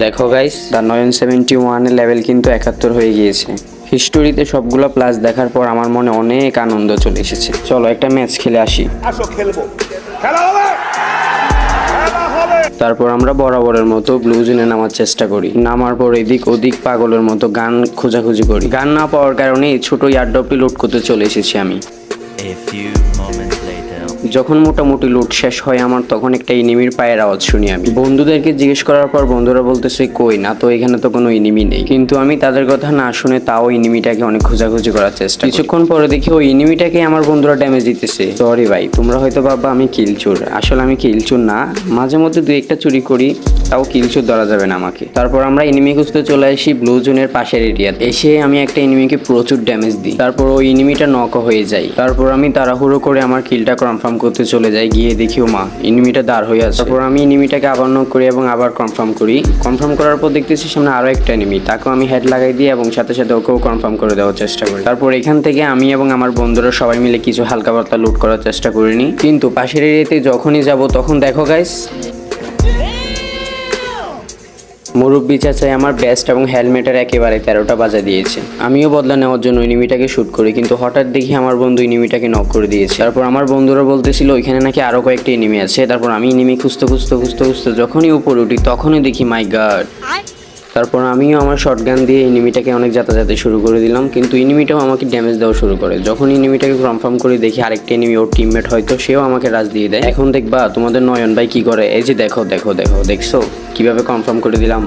দেখো guys, the 971 এর level কিন্তু 71 হয়ে গিয়েছে। হিস্টোরিতে সবগুলো প্লাস দেখার পর আমার মনে অনেক আনন্দ চলে এসেছে। চলো একটা ম্যাচ খেলে আসি। আসো খেলবো, খেলা হবে, খেলা হবে। তারপর আমরা বরাবরের মতো ব্লু জোনে নামার চেষ্টা করি। নামার পর এদিক ওদিক পাগলের মতো গান খোঁজাখুঁজি করি। গান না পাওয়ার কারণে এই ছোট ইয়ারড্রপটি লুট করতে চলে এসেছি আমি। A few moments later. যখন মোটামুটি লুট শেষ হয় আমার, তখন একটা এনিমির পায়ের আওয়াজ শুনি আমি। বন্ধুদেরকে জিজ্ঞেস করার পর বন্ধুরা বলতেছে কই না তো, এখানে তো কোনো এনিমি নেই। কিন্তু আমি তাদের কথা না শুনে তাও এনিমিটাকে অনেক খোঁজাখুঁজি করার চেষ্টা করি। কিছুক্ষণ পরে দেখি ওই এনিমিটাকে আমার বন্ধুরা ড্যামেজ দিতেছে। সরি ভাই, তোমরা হয়তো ভাববা আমি কিলচোর, আসলে আমি কিলচোর না, মাঝে মধ্যে দুই একটা চুরি করি, তাও কিলচোর ধরা যাবে না আমাকে। তারপর আমরা এনিমি খুঁজতে চলে আসি ব্লু জোনের পাশের এরিয়াতে। এসে আমি একটা এনিমিকে প্রচুর ড্যামেজ দিই। তারপর ওই এনিমিটা নক হয়ে যায়। তারপর আমি তাড়াহুড়ো করে আমার কিলটা কনফার্ম করতে চলে যাই। গিয়ে দেখি ও মা, এনিমিটা দাঁড় হয়ে আছে। তারপর আমি এনিমিটাকে আবার নক করি এবং আবার কনফার্ম করি। কনফার্ম করার পর দেখতেছি সামনে আরো একটা এনিমি, তাকেও আমি হেড লাগাই দিই এবং সাথে সাথে ওকেও কনফার্ম করে দেওয়ার চেষ্টা করি। তারপর এখান থেকে আমি এবং আমার বন্ধুরা সবাই মিলে কিছু হালকা পাতলা লুট করার চেষ্টা করিনি। কিন্তু পাশের এরিয়াতে যখনই যাব তখন দেখো গাইস, মুরব্বি চাচাই আমার বেস্ট এবং হেলমেটের একেবারে 13টা বাজা দিয়েছে। আমিও বদলা নেওয়ার জন্য এনিমিটাকে শুট করি, কিন্তু হঠাৎ দেখি আমার বন্ধু এনিমিটাকে নক করে দিয়েছে। তারপর আমার বন্ধুরা বলতেছিল ওইখানে নাকি আরো কয়েকটি এনিমি আছে। তারপর আমি এনিমি খুঁজতে যখনই উপরে উঠি তখনই দেখি মাই গড। তারপর আমিও আমার শটগান দিয়ে এনিমিটাকে অনেক যাতায়াতে শুরু করে দিলাম, কিন্তু এনিমিটাও আমাকে ড্যামেজ দেওয়া শুরু করে। যখন এনিমিটাকে কনফার্ম করে দেখি আরেকটা এনিমি ওর টিমমেট, হয়তো সেও আমাকে রাজ দিয়ে দেয়। এখন দেখবা তোমাদের নয়ন ভাই কি করে, এই যে দেখো দেখো দেখো, দেখছো কিভাবে কনফার্ম করে দিলাম।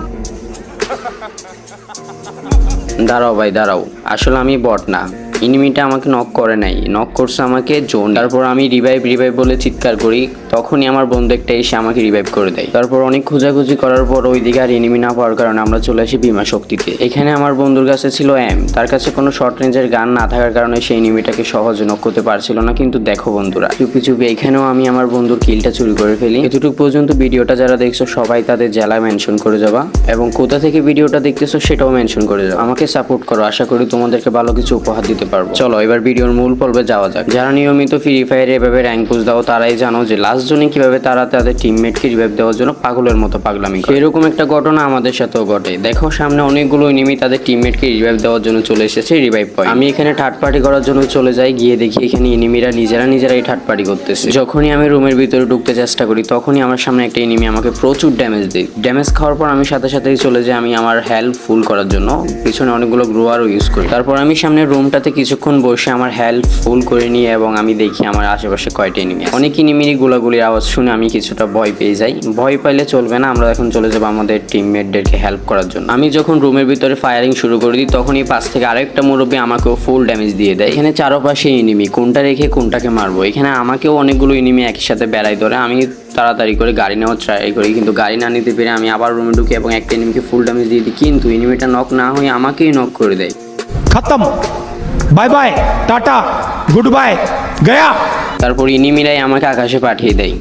দাঁড়াও ভাই দাঁড়াও, আসলে আমি বট না, এনিমিটা আমাকে নক করে নাই, নক করছে আমাকে জোন। তারপর আমি রিভাইভ বলে চিৎকার করি, তখনই আমার বন্ধু একটা এসে আমাকে রিভাইভ করে দেয়। তারপর অনেক খোঁজাখুঁজি করার পর ওই দিকে আর এনিমি না পাওয়ার কারণে আমরা চলে আসি ভীমা শক্তিতে। এখানে আমার বন্ধুর কাছে ছিল এম, তার কাছে কোনো শর্ট রেঞ্জের গান না থাকার কারণে সেই এনিমিটাকে সহজে নক করতে পারছিল না। কিন্তু দেখো বন্ধুরা, চুপি চুপি এখানেও আমি আমার বন্ধুর কিলটা চুরি করে ফেলি। এতটুকু পর্যন্ত ভিডিওটা যারা দেখছো সবাই তাদের জেলা মেনশন করে যাবা এবং কোথা থেকে ভিডিওটা দেখতেছো সেটাও মেনশন করে যাও। আমাকে সাপোর্ট করো, আশা করি তোমাদেরকে ভালো কিছু উপহার দিতে পারবো। চলো এবার ভিডিওর মূল পর্বে যাওয়া যাক। যারা নিয়মিত ফ্রি ফায়ারে এভাবে র্যাঙ্ক পুশ দাও তারাই জানো যে লাস্ট জোনে কিভাবে তারা তাদের টিমমেটকে রিভাইভ দেওয়ার জন্য পাগলের মতো পাগলামি করে। এরকম একটা ঘটনা আমাদের সাথেও ঘটে। দেখো সামনে অনেকগুলো এনিমি তাদের টিমমেটকে রিভাইভ দেওয়ার জন্য চলে এসেছে রিভাইভ পয়েন্ট। আমি এখানে থার্ড পার্টি করার জন্য চলে যাই। গিয়ে দেখি এখানে এনিমিরা নিজেরাই থার্ড পার্টি করতেছে। যখনই আমি রুমের ভিতরে ঢুকতে চেষ্টা করি তখনই আমার সামনে একটা এনিমি আমাকে প্রচুর ড্যামেজ দেয়। ড্যামেজ খাওয়ার পর আমি সাথেই চলে যাই আমি আমার হেলথ ফুল করার জন্য। পিছনে অনেকগুলো গ্রোয়ারও ইউজ করি। তারপর আমি সামনে রুমটাতে কিছুক্ষণ বসে আমার হেলথ ফুল করে নিয়ে এবং আমি দেখি আমার আশেপাশে কয়টা এনিমি আছে। অনেক এনিমির গোলাগুলির আওয়াজ শুনে আমি কিছুটা ভয় পেয়ে যাই। ভয় পাইলে চলবে না, আমরা এখন চলে যাবো আমাদের টিমমেটদেরকে হেল্প করার জন্য। আমি যখন রুমের ভিতরে ফায়ারিং শুরু করে দিই তখনই পাশ থেকে আরেকটা মুরব্বী আমাকেও ফুল ড্যামেজ দিয়ে দেয়। এখানে চারপাশে এনিমি, কোনটা রেখে কোনটাকে মারবো। এখানে আমাকেও অনেকগুলো এনিমি একই সাথে বেড়াই ধরে। আমি তাড়াতাড়ি করে গাড়ি নেওয়ার ট্রাই করি, কিন্তু গাড়ি না নিতে পেরে আমি আবার রুমে ঢুকি এবং একটা এনিমিকে ফুল ড্যামেজ দিয়ে দিই, কিন্তু এনিমিটা নক না হয়ে আমাকেই নক করে দেয়। खत्म, bye bye, tata, goodbye, गया। তারপর এনিমিরাই আমাকে আকাশে পাঠিয়ে দেয়।